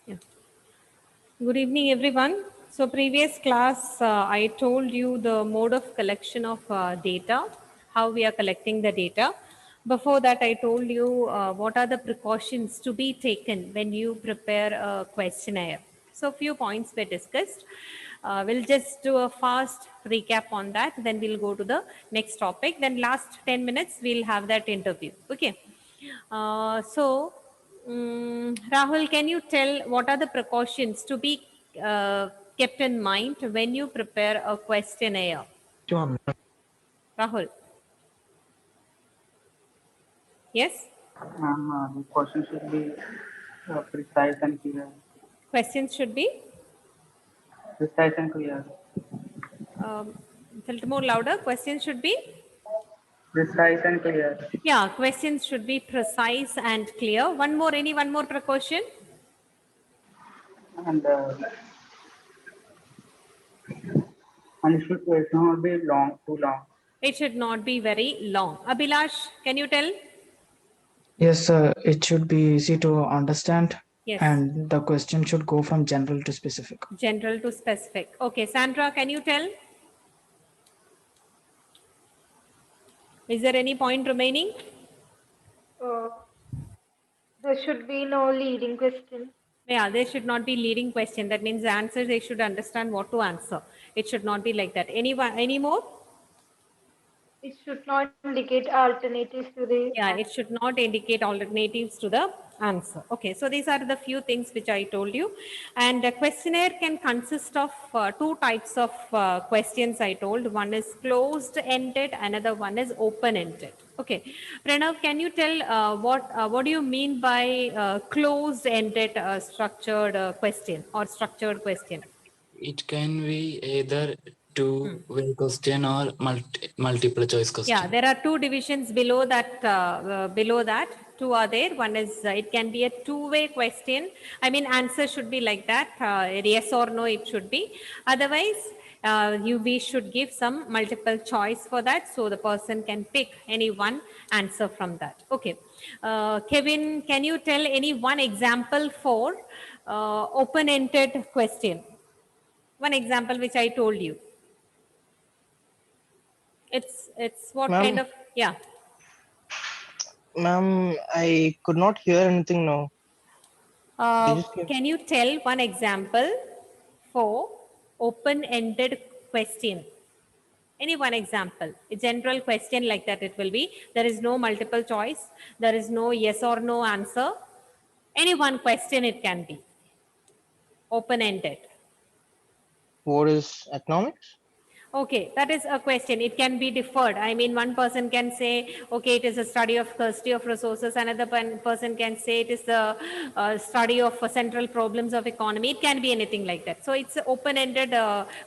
Yeah. Good evening, everyone. So, previous class, I told you the mode of collection of data, how we are collecting the data. Before that, I told you what are the precautions to be taken when you prepare a questionnaire. So, few points were discussed. We'll just do a fast recap on that. Then we'll go to the next topic. Then last 10 minutes, we'll have that interview. Okay. Rahul, can you tell what are the precautions to be kept in mind when you prepare a questionnaire? Sure. Rahul, yes? The question should be precise and clear. Questions should be Precise and clear. um, little more louder. Questions should be, Precise and clear. yeah, questions should be precise and clear. One more precaution? And it should not be long, too long. It should not be very long. Abhilash, can you tell? Yes, it should be easy to understand, Yes, and the question should go from general to specific. general to specific. Okay, Sandra, can you tell? Is there any point remaining? Uh, there should be no leading question. Yeah, there should not be leading question. That means the answer they should understand what to answer. It should not be like that. Any more? It should not indicate alternatives to the Yeah, it answer. should not indicate alternatives to the answer. Okay, so these are the few things which I told you. And a questionnaire can consist of two types of questions I told. One is closed-ended, another one is open-ended. Okay, Pranav, can you tell what do you mean by closed-ended structured question or structured question? It can be either two-way question or multiple choice question. Yeah, there are two divisions below that. Below that, two are there. One is it can be a two-way question. I mean, answer should be like that. Yes or no, it should be. Otherwise, we should give some multiple choice for that, so the person can pick any one answer from that. Okay, Kevin, can you tell any one example for open-ended question? One example which I told you. It's what kind Ma'am, of, yeah. ma'am, I could not hear anything now. Can you tell one example for open-ended question? Any one example, a general question like that it will be. There is no multiple choice. There is no yes or no answer. Any one question it can be. Open-ended. What is economics? Okay, that is a question. It can be deferred. I mean, one person can say, okay, it is a study of scarcity of resources. Another person can say it is the study of central problems of economy. It can be anything like that. So it's an open-ended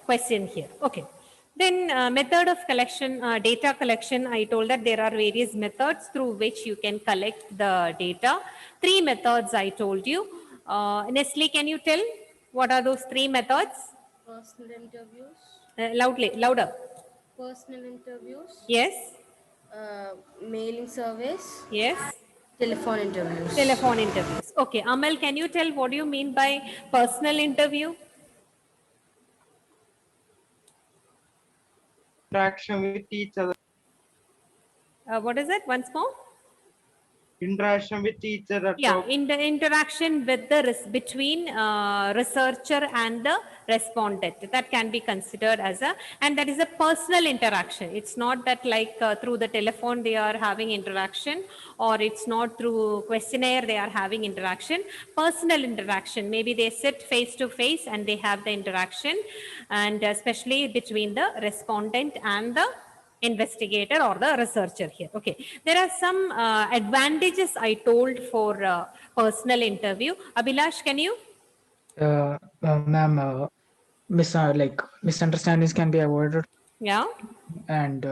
question here. Okay. Then method of collection, data collection, I told that there are various methods through which you can collect the data. Three methods I told you. Nestle, can you tell what are those three methods? Personal interviews, Louder. personal interviews, Yes, mailing surveys, yes. telephone interviews. Telephone interviews. Okay, Amal, can you tell what do you mean by personal interview? Interaction with each other. What is it? Once more? Interaction with each other. Yeah, in the interaction with the between researcher and the respondent, that can be considered as a, and that is a personal interaction. It's not that like through the telephone they are having interaction, or it's not through questionnaire they are having interaction. Personal interaction, maybe they sit face to face and they have the interaction, and especially between the respondent and the investigator or the researcher here. Okay, there are some advantages I told for personal interview. Abhilash, can you? Ma'am, misunderstandings can be avoided, Yeah. and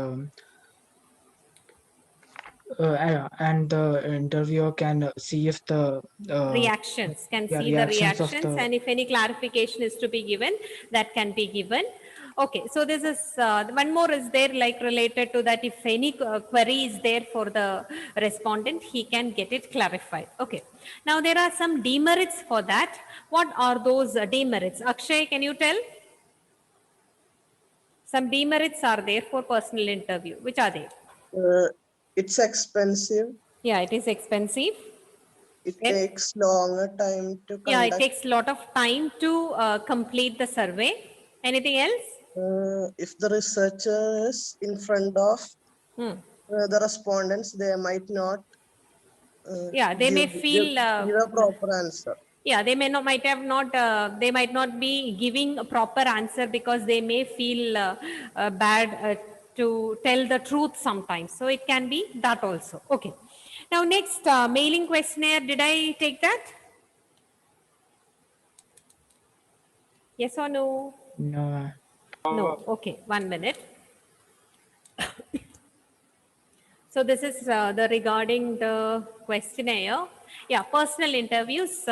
the interviewer can see if the Reactions, can yeah, see the reactions of reactions, the and if any clarification is to be given, that can be given. Okay, so this is one more is there like related to that. If any query is there for the respondent, he can get it clarified. Okay, now there are some demerits for that. What are those demerits? Akshay, can you tell? Some demerits are there for personal interview. Which are they? It's expensive. Yeah, it is expensive. It Yes. takes longer time to Yeah, it conduct. takes a lot of time to complete the survey. Anything else? If the researcher is in front of Hmm. the respondents, they might not Yeah, they may feel. give a proper answer. Yeah, they may not, might have not, they might not be giving a proper answer because they may feel bad to tell the truth sometimes. So it can be that also. Okay. Now next, mailing questionnaire, did I take that? Yes or no? No. No. Okay, 1 minute. So this is the regarding the questionnaire. Yeah, personal interviews.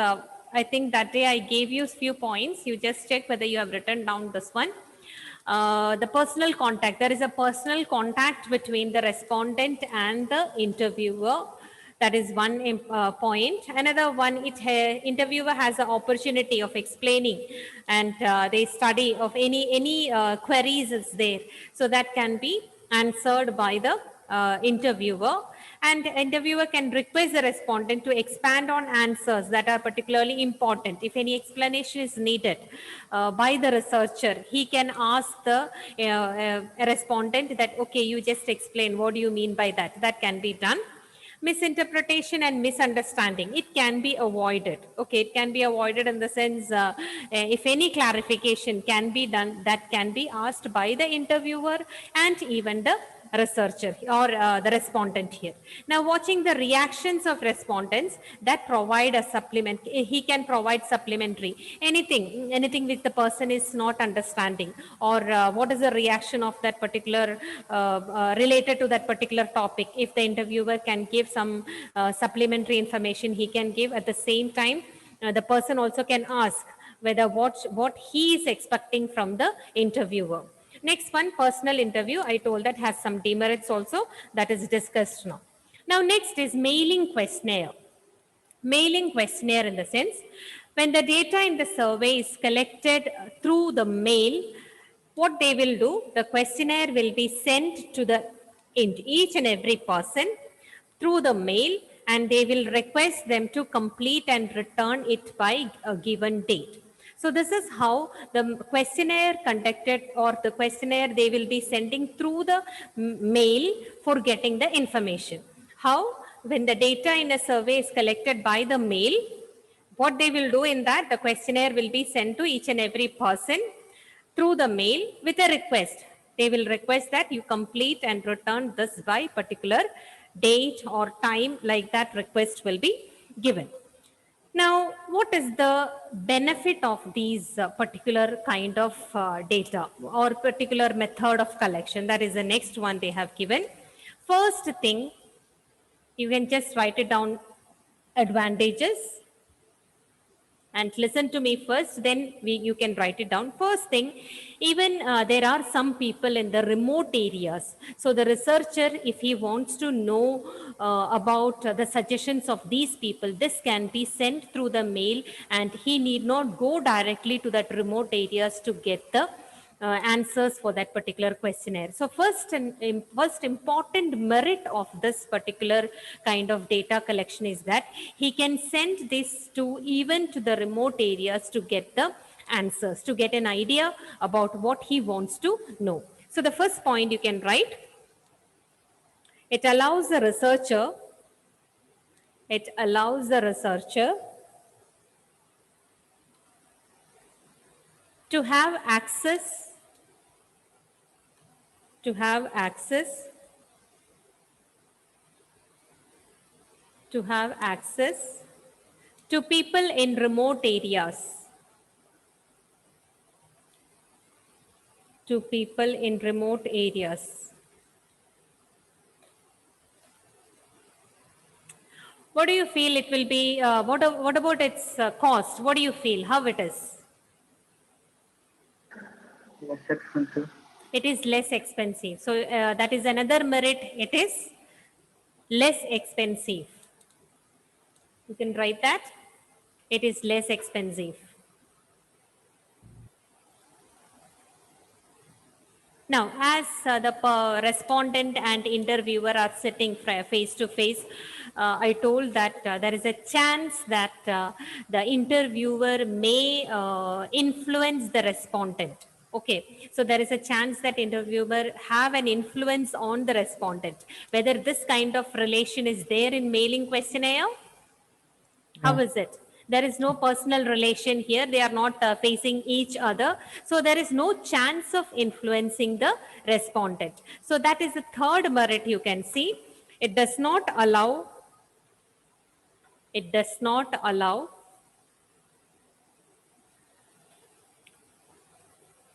I think that day I gave you few points. You just check whether you have written down this one. The personal contact. There is a personal contact between the respondent and the interviewer. That is one point. Another one, interviewer has the opportunity of explaining and they study of any queries is there. So that can be answered by the interviewer, and interviewer can request the respondent to expand on answers that are particularly important. If any explanation is needed by the researcher, he can ask the respondent that, okay, you just explain, what do you mean by that? That can be done. Misinterpretation and misunderstanding, it can be avoided. Okay, it can be avoided in the sense, if any clarification can be done, that can be asked by the interviewer and even the researcher or the respondent here. Now watching the reactions of respondents, that provide a supplement, he can provide supplementary anything which the person is not understanding, or what is the reaction of that particular related to that particular topic. If the interviewer can give some supplementary information, he can give. At the same time, the person also can ask whether what he is expecting from the interviewer. Next one, personal interview. I told that has some demerits also, that is discussed now. Now next is mailing questionnaire. Mailing questionnaire in the sense, when the data in the survey is collected through the mail, what they will do, the questionnaire will be sent to each and every person through the mail, and they will request them to complete and return it by a given date. So this is how the questionnaire conducted, or the questionnaire they will be sending through the mail for getting the information. How? When the data in a survey is collected by the mail, what they will do in that, the questionnaire will be sent to each and every person through the mail with a request. They will request that you complete and return this by particular date or time, like that request will be given. Now, what is the benefit of these particular kind of data or particular method of collection? That is the next one they have given. First thing, you can just write it down, advantages. And listen to me first, then you can write it down. First thing, even there are some people in the remote areas. So the researcher, if he wants to know about the suggestions of these people, this can be sent through the mail, and he need not go directly to that remote areas to get the answers for that particular questionnaire. So first important merit of this particular kind of data collection is that he can send this to even to the remote areas to get the answers, to get an idea about what he wants to know. So the first point you can write, it allows the researcher to have access to people in remote areas. What do you feel it will be? What about its cost? What do you feel? How it is? less expensive. It is less expensive. So that is another merit. It is less expensive. You can write that. It is less expensive. Now, as the respondent and interviewer are sitting face to face, I told that there is a chance that the interviewer may influence the respondent. Okay, so there is a chance that interviewer have an influence on the respondent. Whether this kind of relation is there in mailing questionnaire? How is it? There is no personal relation here. They are not facing each other. So there is no chance of influencing the respondent. So that is the third merit you can see. It does not allow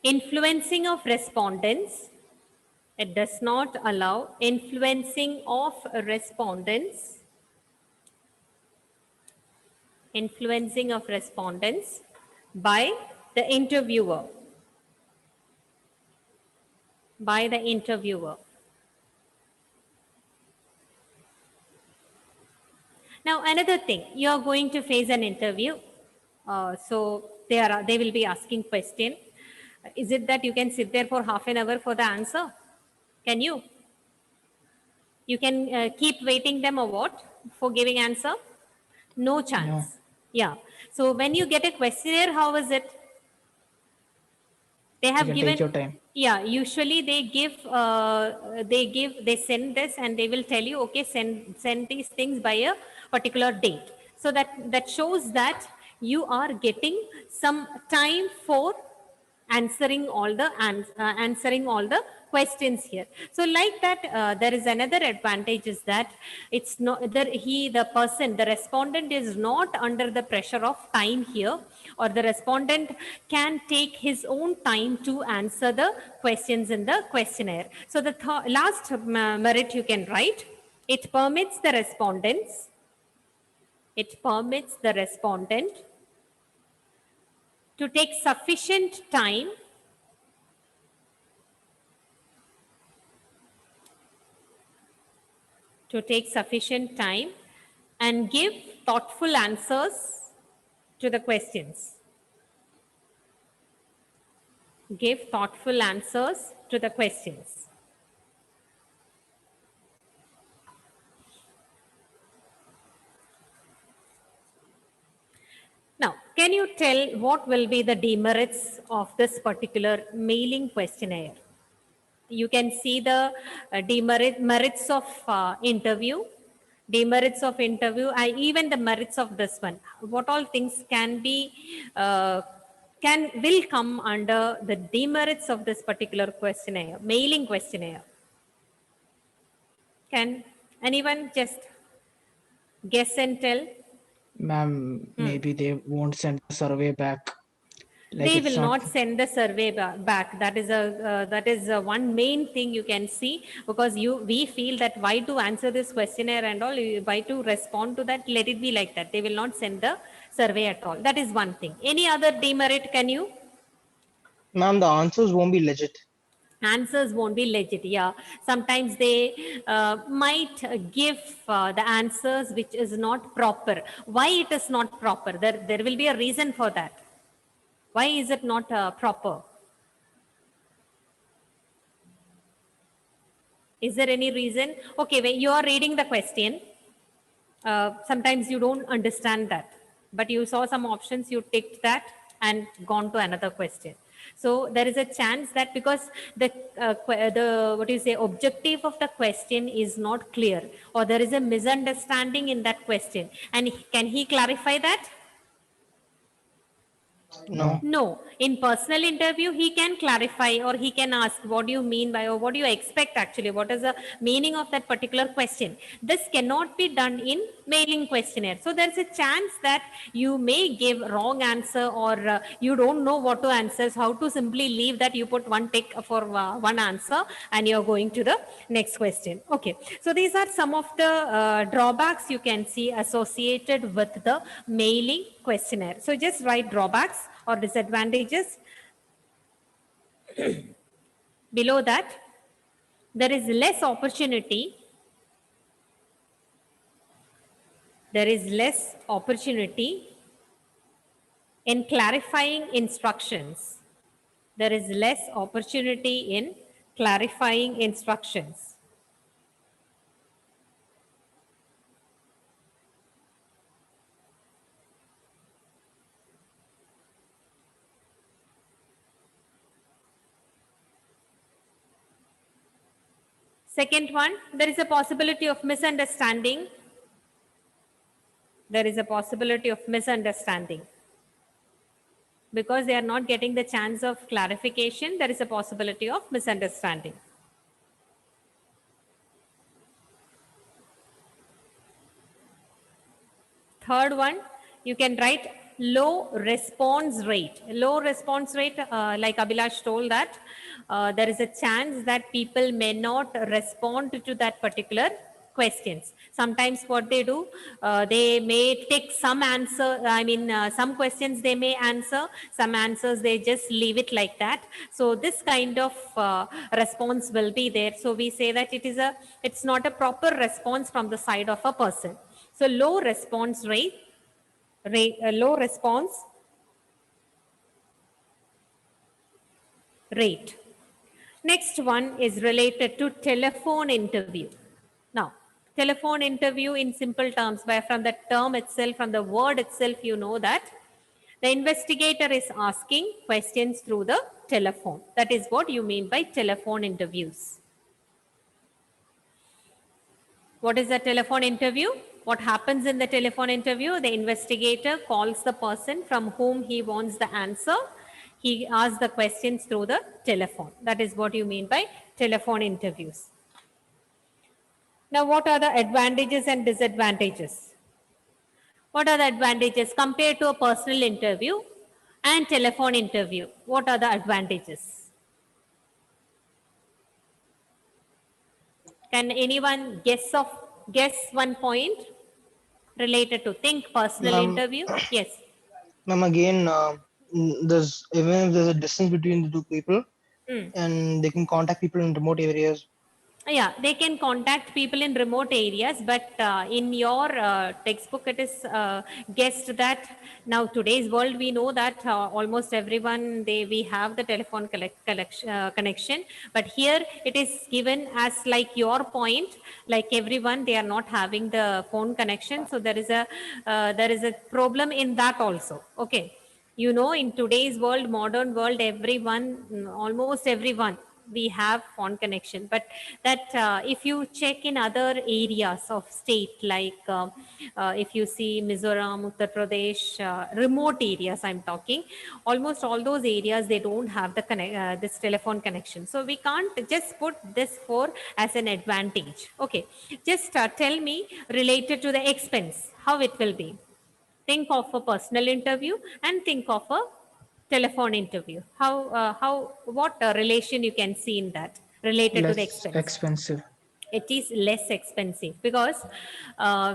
influencing of respondents. It does not allow influencing of respondents. Influencing of respondents by the interviewer. By the interviewer. Now another thing, you are going to face an interview. So they will be asking question. Is it that you can sit there for half an hour for the answer? Can you? You can keep waiting them or what for giving answer? No chance. No. Yeah. So when you get a questionnaire, how is it? They have You can given. take your time. Yeah. Usually they send this and they will tell you, okay, send these things by a particular date. So that shows that you are getting some time for answering all the questions here. So like that, there is another advantage is that it's not that the respondent is not under the pressure of time here, or the respondent can take his own time to answer the questions in the questionnaire. So the last merit you can write, it permits the respondent to take sufficient time and give thoughtful answers to the questions. Give thoughtful answers to the questions. Now, can you tell what will be the demerits of this particular mailing questionnaire? You can see the merits of interview, demerits of interview, and even the merits of this one. What all things will come under the demerits of this particular questionnaire, mailing questionnaire? Can anyone just guess and tell? Ma'am, maybe they won't send the survey back. Like They it's will not send the survey back. That is one main thing you can see, because we feel that why to answer this questionnaire and all, why to respond to that, let it be like that. They will not send the survey at all. That is one thing. Any other demerit can you? Ma'am, the answers won't be legit. Answers won't be legit. Yeah, sometimes they might give the answers which is not proper. Why it is not proper? There will be a reason for that. Why is it not proper? Is there any reason? Okay, when you are reading the question, sometimes you don't understand that, but you saw some options, you ticked that and gone to another question. So there is a chance that because the objective of the question is not clear, or there is a misunderstanding in that question, and can he clarify that? No. No. In personal interview, he can clarify, or he can ask, what do you mean by, or what do you expect actually? What is the meaning of that particular question? This cannot be done in mailing questionnaire. So there's a chance that you may give wrong answer, or you don't know what to answer. So how to simply leave that, you put one tick for one answer and you're going to the next question. Okay. So these are some of the drawbacks you can see associated with the mailing questionnaire. So just write drawbacks or disadvantages. Below that, there is less opportunity. There is less opportunity in clarifying instructions. There is less opportunity in clarifying instructions. Second one, there is a possibility of misunderstanding. There is a possibility of misunderstanding. Because they are not getting the chance of clarification, there is a possibility of misunderstanding. Third one, you can write low response rate. Low response rate, like Abhilash told that, there is a chance that people may not respond to that particular questions. Sometimes what they do, they may take some answer, some questions they may answer, some answers they just leave it like that. So this kind of response will be there. So we say that it's not a proper response from the side of a person. So low response rate, low response rate. Next one is related to telephone interview. Now, telephone interview in simple terms, where from the term itself, from the word itself, you know that the investigator is asking questions through the telephone. That is what you mean by telephone interviews. What is a telephone interview? What happens in the telephone interview? The investigator calls the person from whom he wants the answer. He asks the questions through the telephone. That is what you mean by telephone interviews. Now, what are the advantages and disadvantages? What are the advantages compared to a personal interview and telephone interview? What are the advantages? Can anyone guess one point related to personal interview? Yes. Ma'am, again, even if there's a distance between the two people, and they can contact people in remote areas. Yeah, they can contact people in remote areas, but in your textbook, it is guessed that now today's world, we know that almost everyone, we have the telephone connection, but here it is given as like your point, like everyone, they are not having the phone connection. So there is a problem in that also. Okay. You know, in today's world, modern world, almost everyone, we have phone connection, but that if you check in other areas of state, like if you see Mizoram, Uttar Pradesh, remote areas I'm talking, almost all those areas, they don't have the this telephone connection. So we can't just put this as an advantage. Okay, just tell me related to the expense, how it will be. Think of a personal interview and think of a telephone interview. What relation you can see in that related to the Less expense? expensive. It is less expensive because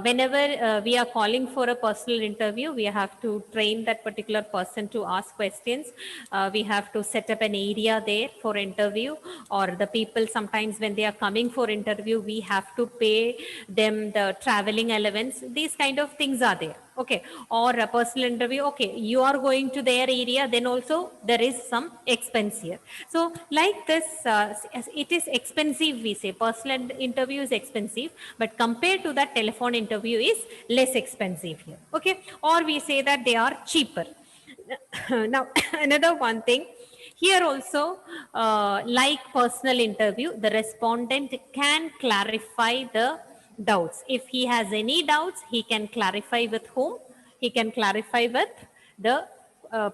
whenever we are calling for a personal interview, we have to train that particular person to ask questions. We have to set up an area there for interview, or the people sometimes when they are coming for interview, we have to pay them the traveling allowance. These kind of things are there. Okay. Or a personal interview. Okay. You are going to their area, then also there is some expense here. So like this, it is expensive, we say. Personal interview is expensive, but compared to that, telephone interview is less expensive here. Okay. Or we say that they are cheaper. Now, another one thing. Here also, like personal interview, the respondent can clarify the doubts. If he has any doubts, he can clarify with whom? He can clarify with the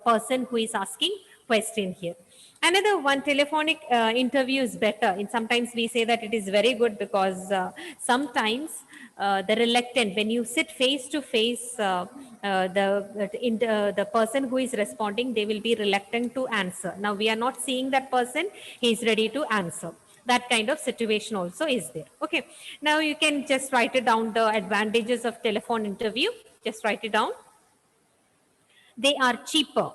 person who is asking question here. Another one, telephonic interview is better. And sometimes we say that it is very good because sometimes the reluctant, when you sit face to face, the person who is responding, they will be reluctant to answer. Now we are not seeing that person, he is ready to answer. That kind of situation also is there. Okay. Now you can just write it down, the advantages of telephone interview. Just write it down. They are cheaper.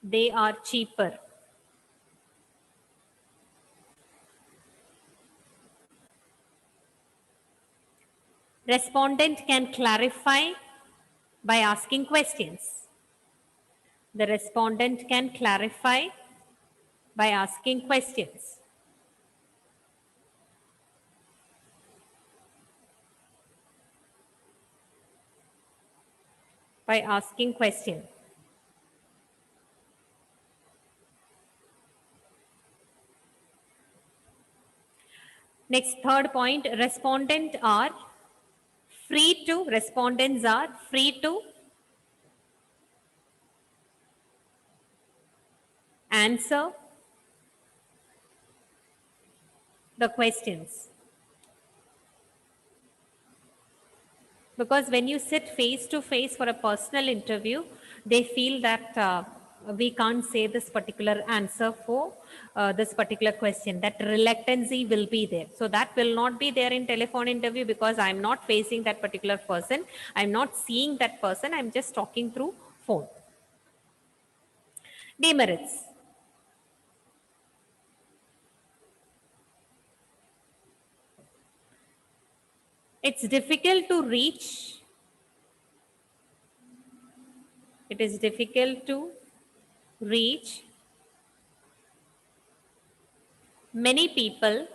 They are cheaper. Respondent can clarify by asking questions. The respondent can clarify by asking questions. By asking question. Next, third point, respondents are free to answer the questions. Because when you sit face to face for a personal interview, they feel that we can't say this particular answer for this particular question. That reluctancy will be there. So that will not be there in telephone interview because I'm not facing that particular person. I'm not seeing that person. I'm just talking through phone. Demerits. It's difficult to reach. It is difficult to reach many people.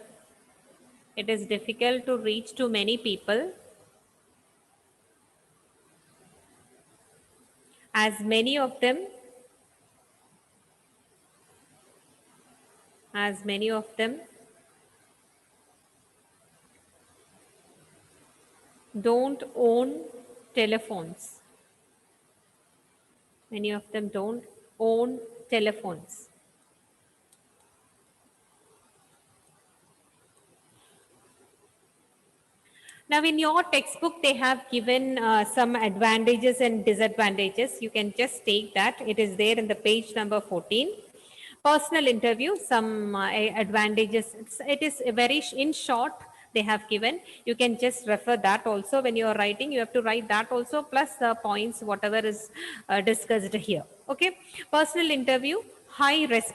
It is difficult to reach to many people as many of them don't own telephones. Many of them don't own telephones. Now in your textbook, they have given some advantages and disadvantages. You can just take that. It is there in the page number 14. Personal interview, some advantages. It is very in short they have given. You can just refer that also when you are writing. You have to write that also plus the points, whatever is discussed here. Okay. Personal interview, highest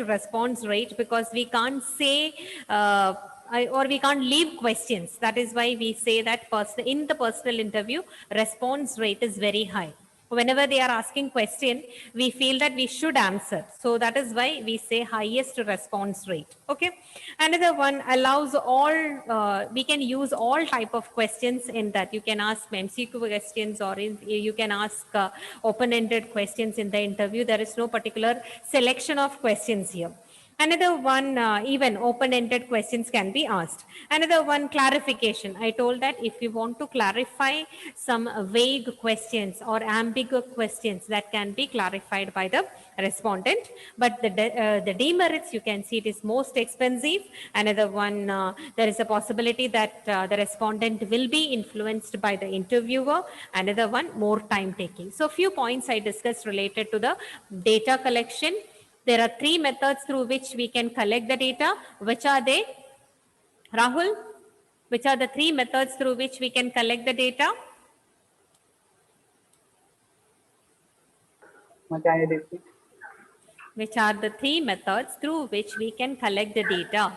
response rate because we can't say or we can't leave questions. That is why we say that in the personal interview, response rate is very high. Whenever they are asking question, we feel that we should answer. So that is why we say highest response rate. Okay. Another one allows all, we can use all type of questions in that. You can ask MCQ questions or you can ask open-ended questions in the interview. There is no particular selection of questions here. Another one, even open-ended questions can be asked. Another one, clarification. I told that if you want to clarify some vague questions or ambiguous questions, that can be clarified by the respondent. But the demerits, you can see it is most expensive. Another one, there is a possibility that the respondent will be influenced by the interviewer. Another one, more time taking. So few points I discussed related to the data collection. There are 3 methods through which we can collect the data. Which are they? Rahul, which are the 3 methods through which we can collect the data? Can you repeat? Which are the 3 methods through which we can collect the data?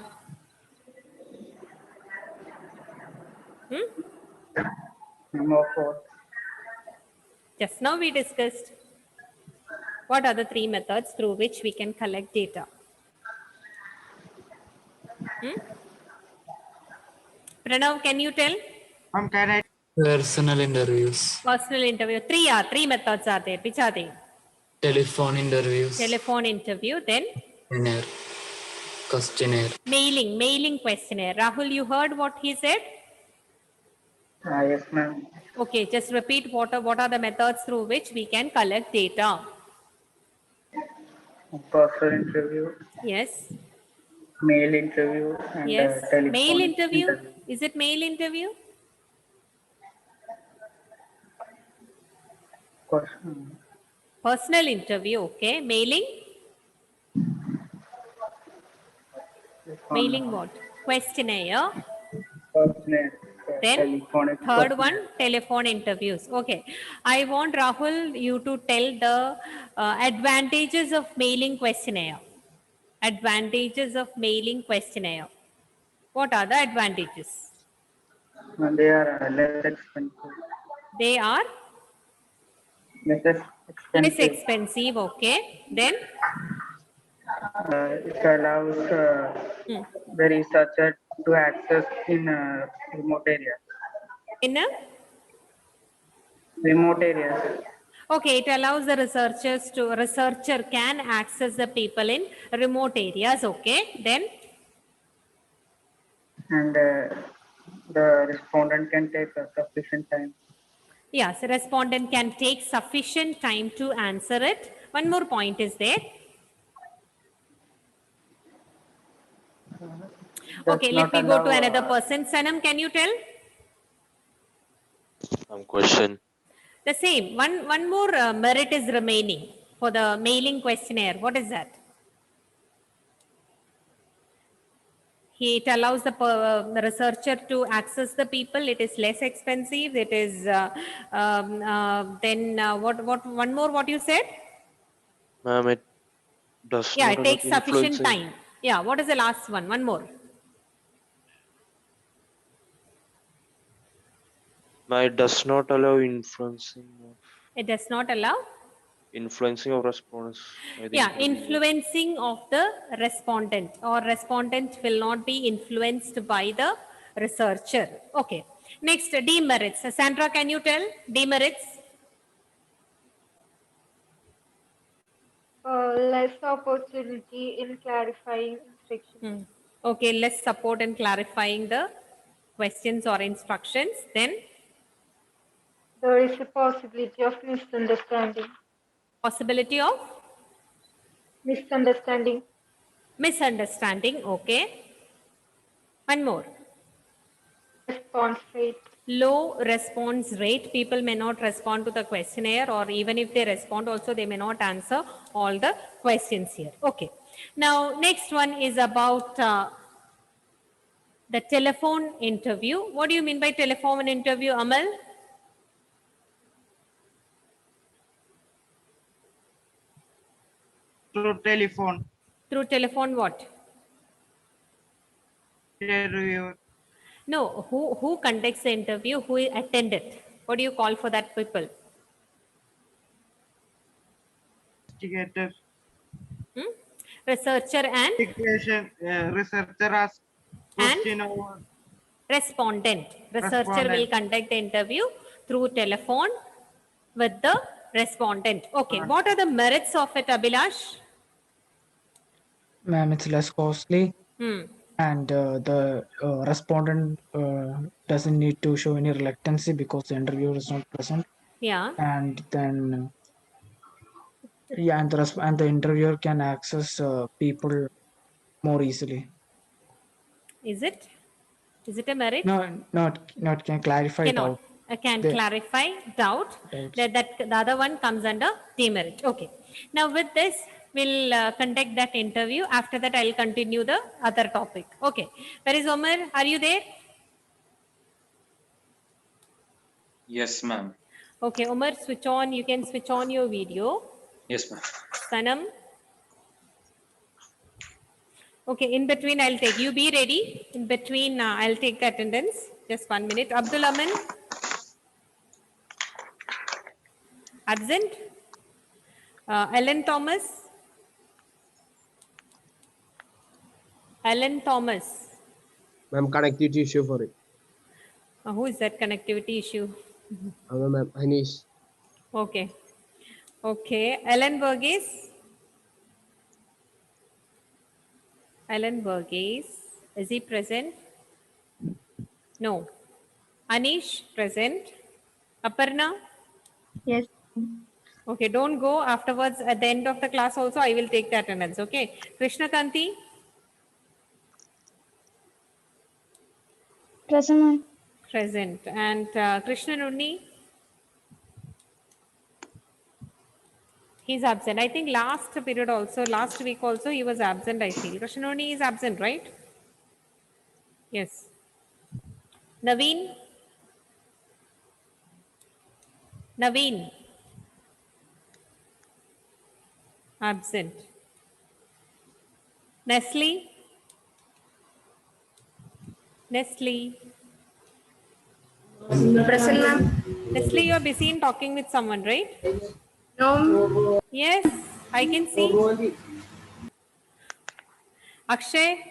Number 4. Just now we discussed. What are the 3 methods through which we can collect data? Pranav, can you tell? Can I? Personal interviews. Personal interview. 3 methods are there. Which are they? Telephone interviews. Telephone interview, then? Questionnaire. Mailing questionnaire. Rahul, you heard what he said? Yes, ma'am. Okay, just repeat what are the methods through which we can collect data. Personal interview, Yes. mail interview, and Yes. telephone Mail interview. Is it mail interview? Question. Personal interview. Okay. Mailing. Mailing what? Questionnaire. Questionnaire. Then Telephonic third one, telephone interviews. Okay. I want Rahul, you to tell the advantages of mailing questionnaire. Advantages of mailing questionnaire. What are the advantages? They are less expensive. They are Less less expensive. expensive. Okay. Then It allows hmm. the researcher to access in remote areas. in a Remote areas. okay, it allows the researcher can access the people in remote areas. Okay. Then And the respondent can take sufficient time. yes, respondent can take sufficient time to answer it. One more point is there. Does Okay, let not me go to allow another person. Sanam, can you tell? Question. The same. One more merit is remaining for the mailing questionnaire. What is that? It allows the researcher to access the people. It is less expensive. It is then what one more what you said? Ma'am, it does Yeah, not it allow takes sufficient influencing. time. Yeah, what is the last one? One more. Ma'am, it does not allow It does not allow. influencing of response by the Yeah, interviewer. influencing of the respondent or respondent will not be influenced by the researcher. Okay. Next, demerits. Sandra, can you tell demerits? Less opportunity in clarifying instructions. Okay, less support in clarifying the questions or instructions. Then There is a possibility of misunderstanding. possibility of Misunderstanding. misunderstanding. Okay. One more. Response rate. Low response rate. People may not respond to the questionnaire, or even if they respond also, they may not answer all the questions here. Okay. Now, next one is about the telephone interview. What do you mean by telephone interview, Amal? Through telephone Through telephone what? interview. No, who conducts the interview? Who attend it? What do you call for that people? Investigator. Researcher and Researcher asks question over respondent. Researcher will respondent. conduct the interview through telephone with the respondent. Okay, what are the merits of it, Abhilash? Ma'am, it's less costly, and the respondent doesn't need to show any reluctancy because the interviewer is not present. Yeah. And then yeah, and the interviewer can access people more easily. Is it? Is it a merit? No, not can clarify Cannot. doubt. Can The- clarify doubt. Doubts. That the other one comes under demerit. Okay. Now with this, we'll conduct that interview. After that, I'll continue the other topic. Okay. Where is Omar? Are you there? Yes, ma'am. Okay, Omar, switch on. You can switch on your video. Yes, ma'am. Sanam. Okay, in between, I'll take. You be ready. In between, I'll take the attendance. Just 1 minute. Abdul Aman. Absent. Ellen Thomas. Ellen Thomas. Ma'am, connectivity issue for it. Who is that connectivity issue? Ma'am, Anish. Okay. Okay. Ellen Burgess. Ellen Burgess. Is he present? No. Anish, present. Aparna? Yes. Okay, don't go. Afterwards, at the end of the class also, I will take the attendance. Okay. Krishna Kanti? Present, ma'am. Present. And Krishna Nunni? He's absent. I think last period also, last week also, he was absent, I feel. Krishna Nunni is absent, right? Yes. Naveen? Naveen? Absent. Nestle? Nestle? Present, ma'am. Leslie, you are busy in talking with someone, right? No. Yes, I can see. Akshay,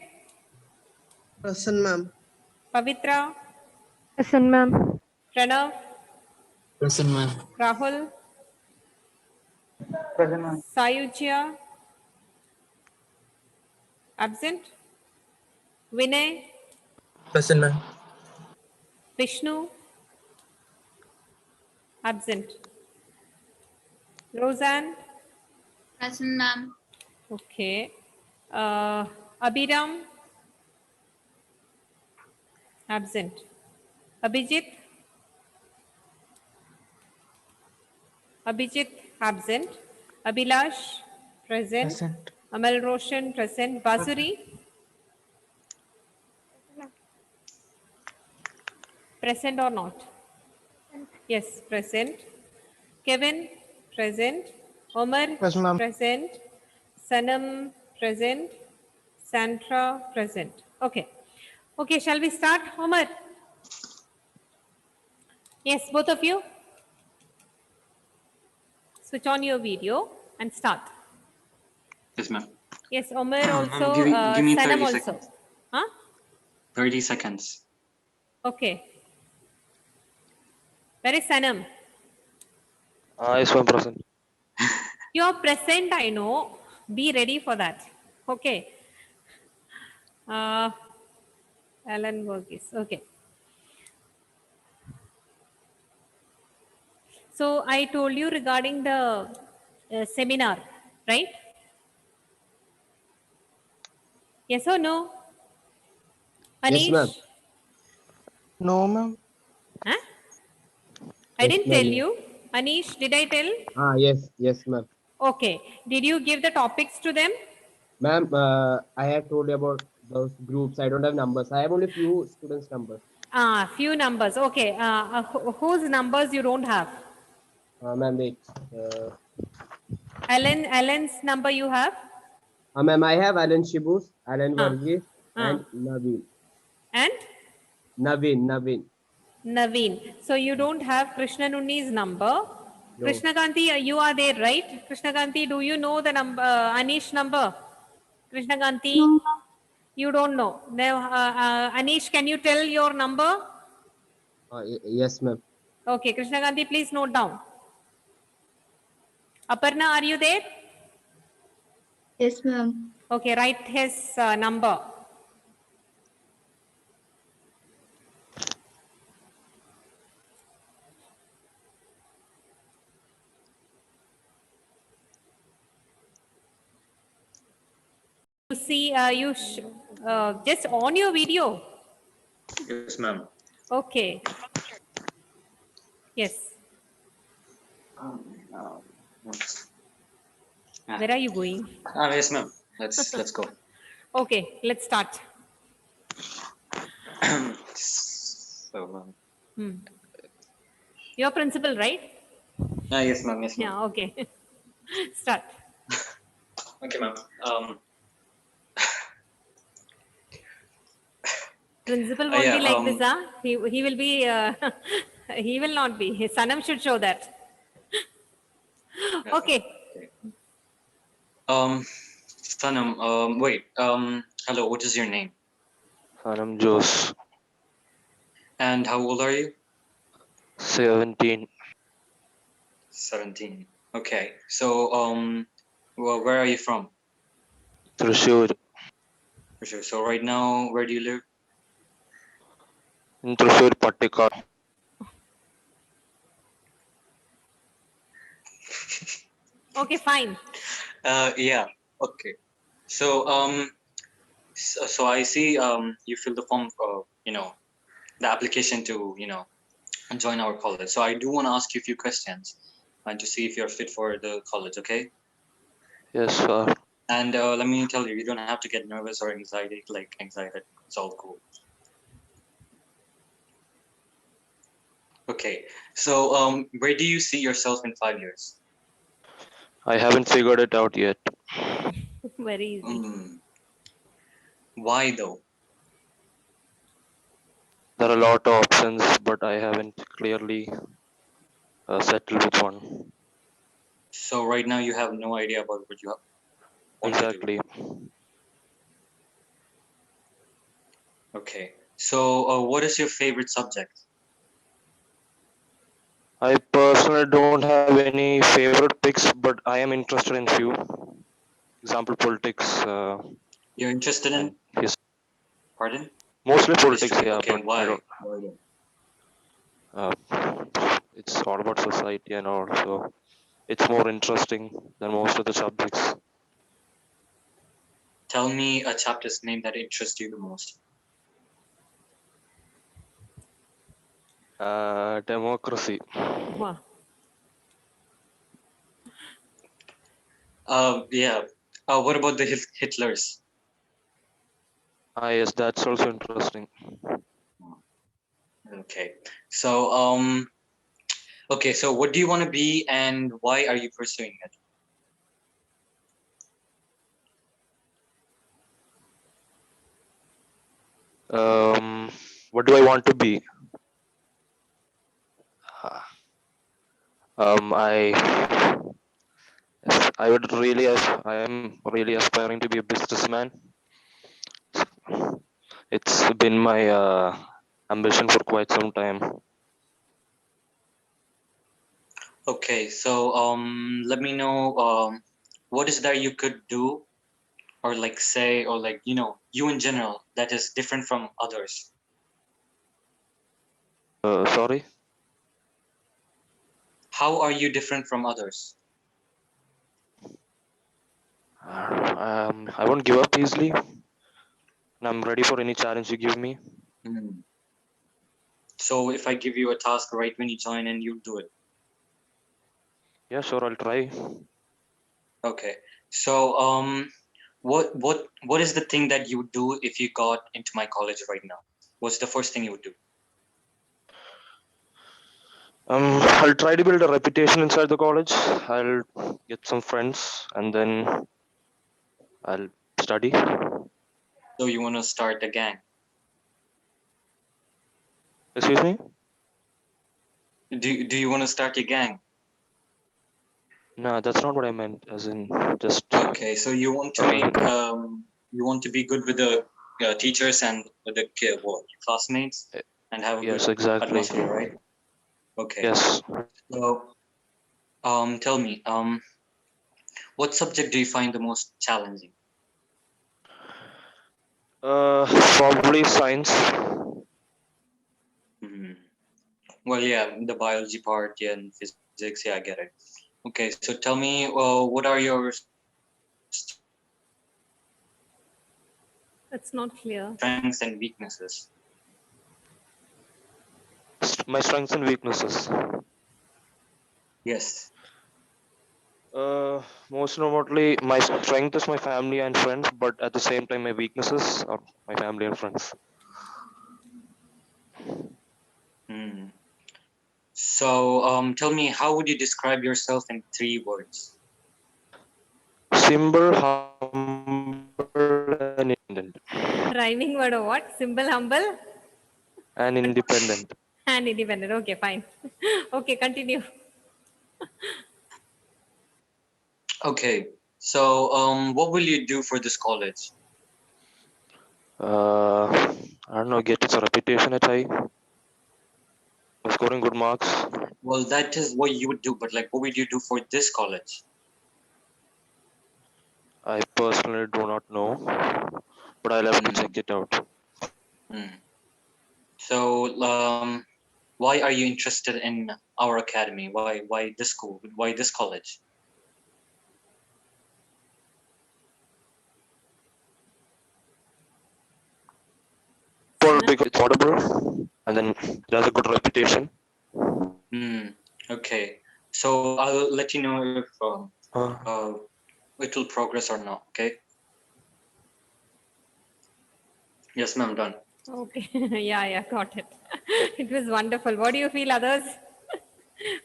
Present, ma'am. Pavitra, Present, ma'am. Pranav, Present, ma'am. Rahul, Present, ma'am. Sayujya, absent. Vinay, Present, ma'am. Vishnu, absent. Roseanne, Present, ma'am. okay. Abhiram, absent. Abhijit, absent. Abhilash, present. Present. Amal Roshan, present. Basuri, present or not? Yes, present. Kevin, present. Omar, Present, ma'am. present. Sanam, present. Sandra, present. Okay. Okay, shall we start? Omar? Yes, both of you? Switch on your video and start. Yes, ma'am. Yes, Omar Ma'am, also, give me 30 Sanam also. seconds. Huh? 30 seconds. Okay. Where is Sanam? Yes, ma'am, present. You are present, I know. Be ready for that. Okay. Alan Burgess. Okay. So I told you regarding the seminar, right? Yes or no? Yes, Anish? ma'am. No, ma'am. Huh? I Yes, didn't ma'am. tell you. Anish, did I tell? Yes, ma'am. Okay. Did you give the topics to them? Ma'am, I have told you about those groups. I don't have numbers. I have only few students' numbers. Few numbers. Okay. Whose numbers you don't have? Ma'am, wait. Alan's number you have? Ma'am, I have Alan Shibus, Alan Varghese, Ah. and Naveen. And Naveen. Naveen. So you don't have Krishna Nunni's number. No. Krishna Kanti, you are there, right? Krishna Kanti, do you know the number, Anish number? Krishna Kanti, you don't know. Now, Anish, can you tell your number? Yes, ma'am. Okay, Krishna Kanti, please note down. Aparna, are you there? Yes, ma'am. Okay, write his number. You see, just on your video. Yes, ma'am. Okay. Yes. Where are you going? Yes, ma'am. Let's go. Okay, let's start. So, Your principal, right? yes, ma'am. Yes, ma'am. Yeah, okay. Start. Okay, ma'am. Principal won't yeah, be like this, huh? He will be, he will not be. His Sanam should show that. Okay. Sanam, wait, hello, what is your name? Sanam Jose, And how old are you? 17. 17. Okay, so, well, where are you from? Thrissur. For sure. So right now, where do you live? In Thrissur, Pattikar. Okay, fine. Yeah, okay. So, so I see, you fill the form, the application to, join our college. So I do want to ask you a few questions and to see if you're fit for the college, okay? Yes, sir. And let me tell you, you don't have to get nervous or anxiety, it's all cool. Okay, so where do you see yourself in 5 years? I haven't figured it out yet. Very easy. Why though? There are a lot of options, but I haven't clearly settled which one. So right now you have no idea about what you want to do. Exactly. Okay. So what is your favorite subject? I personally don't have any favorite picks, but I am interested in few. Example, politics. You're interested in? Yes. Pardon? Mostly politics, History. yeah, Okay. but I Why? don't. It's all about society and all, so it's more interesting than most of the subjects. Tell me a chapter's name that interests you the most. Democracy. Wow. Yeah. What about the Hitlers? Yes, that's also interesting. Okay. So okay. So what do you want to be, and why are you pursuing it? What do I want to be? I would really, I am really aspiring to be a businessman. It's been my ambition for quite some time. Okay. So let me know what is that you could do, or like say, or like you in general that is different from others. Sorry. How are you different from others? I won't give up easily. And I'm ready for any challenge you give me. So if I give you a task right when you join and you do it. Yeah, sure, I'll try. Okay. So what is the thing that you would do if you got into my college right now? What's the first thing you would do? I'll try to build a reputation inside the college. I'll get some friends and then I'll study. So you want to start a gang? Excuse me? Do you want to start a gang? No, that's not what I meant. As in, just. Okay, so you want to make you want to be good with the teachers and with the classmates and have a Yes, good exactly. atmosphere, right? Okay. Yes. So tell me what subject do you find the most challenging? Probably science. Well, yeah, the biology part, yeah, and physics, yeah, I get it. Okay, so tell me, what are your That's not clear. strengths and weaknesses? My strengths and weaknesses. Yes. Most notably, my strength is my family and friends, but at the same time, my weaknesses are my family and friends. So, tell me, how would you describe yourself in 3 words? Simple, humble, and independent. Rhyming word or what? Simple, humble, And independent. and independent. Okay, fine. Okay, continue. Okay, so what will you do for this college? I don't know, get its reputation at high. Scoring good marks. Well, that is what you would do, but like, what would you do for this college? I personally do not know, but I'll have to check it out. So, why are you interested in our academy? Why this school? Why this college? Because it's audible, and then it has a good reputation. Okay, so I'll let you know if it will progress or not. Okay. Yes, ma'am. Done. Okay. Yeah, got it. It was wonderful. What do you feel, others?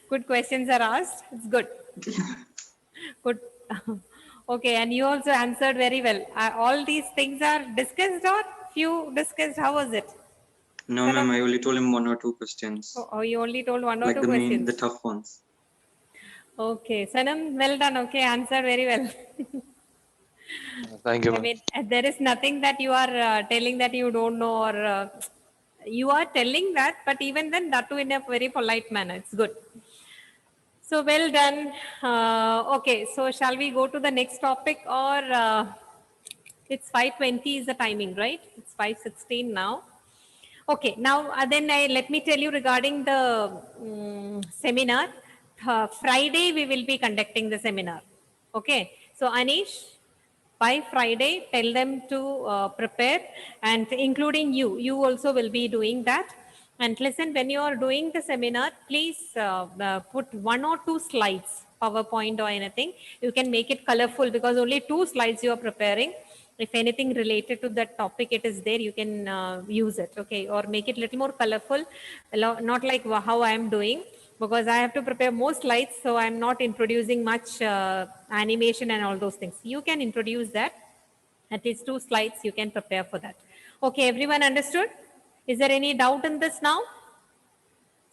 Good questions are asked. It's good. Good. Okay, and you also answered very well. All these things are discussed or few discussed? How was it? No, ma'am, I only told him 1 or 2 questions. Oh, you only told 1 or Like 2 the questions. the tough ones. Okay, Sanam, well done. Okay, answered very well. Thank you, I ma'am. mean, there is nothing that you are telling that you don't know, or you are telling that, but even then, that too in a very polite manner. It's good. So well done. Okay, so shall we go to the next topic, or it's 5:20 is the timing, right? It's 5:16 now. Okay, now then let me tell you regarding the seminar. Friday we will be conducting the seminar. Okay, so Anish, by Friday, tell them to prepare, and including you. You also will be doing that. And listen, when you are doing the seminar, please put 1 or 2 slides, PowerPoint or anything. You can make it colorful because only 2 slides you are preparing. If anything related to that topic it is there, you can use it, okay, or make it little more colorful, not like how I am doing, because I have to prepare more slides, so I'm not introducing much animation and all those things. You can introduce that, at least 2 slides you can prepare for that. Okay, everyone understood? Is there any doubt in this now?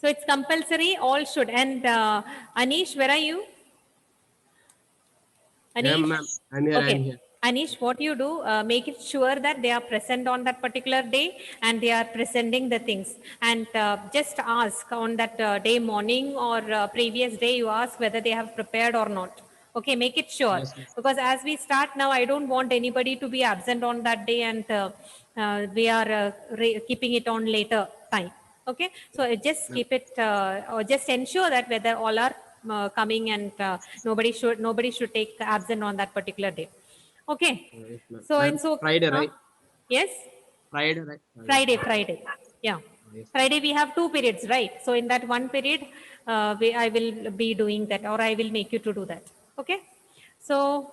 So it's compulsory, all should. And Anish, where are you? Yeah, Anish? ma'am. I'm here. Okay. I'm here. Anish, what you do, make it sure that they are present on that particular day and they are presenting the things. And just ask on that day morning or previous day, you ask whether they have prepared or not. Okay, make it sure. Yes, ma'am. Because as we start now, I don't want anybody to be absent on that day, and we are keeping it on later time. Okay, so just keep it, or just ensure that whether all are coming, and nobody should take absent on that particular day. Okay, Yes, ma'am. so Ma'am, and so Friday, right? yes, Friday, right? Friday, yeah. Yes. Friday we have 2 periods, right? So in that 1 period, I will be doing that, or I will make you to do that. Okay, so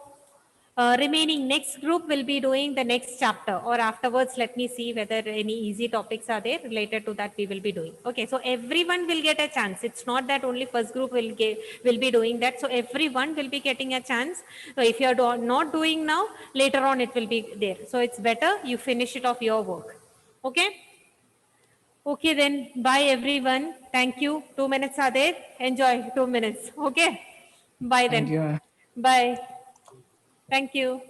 remaining next group will be doing the next chapter, or afterwards let me see whether any easy topics are there related to that we will be doing. Okay, so everyone will get a chance. It's not that only first group will be doing that. So everyone will be getting a chance. So if you are not doing now, later on it will be there. So it's better you finish it off your work. Okay. Okay, then bye everyone. Thank you. 2 minutes are there. Enjoy 2 minutes. Okay. Bye Thank then. you. Bye. Thank you.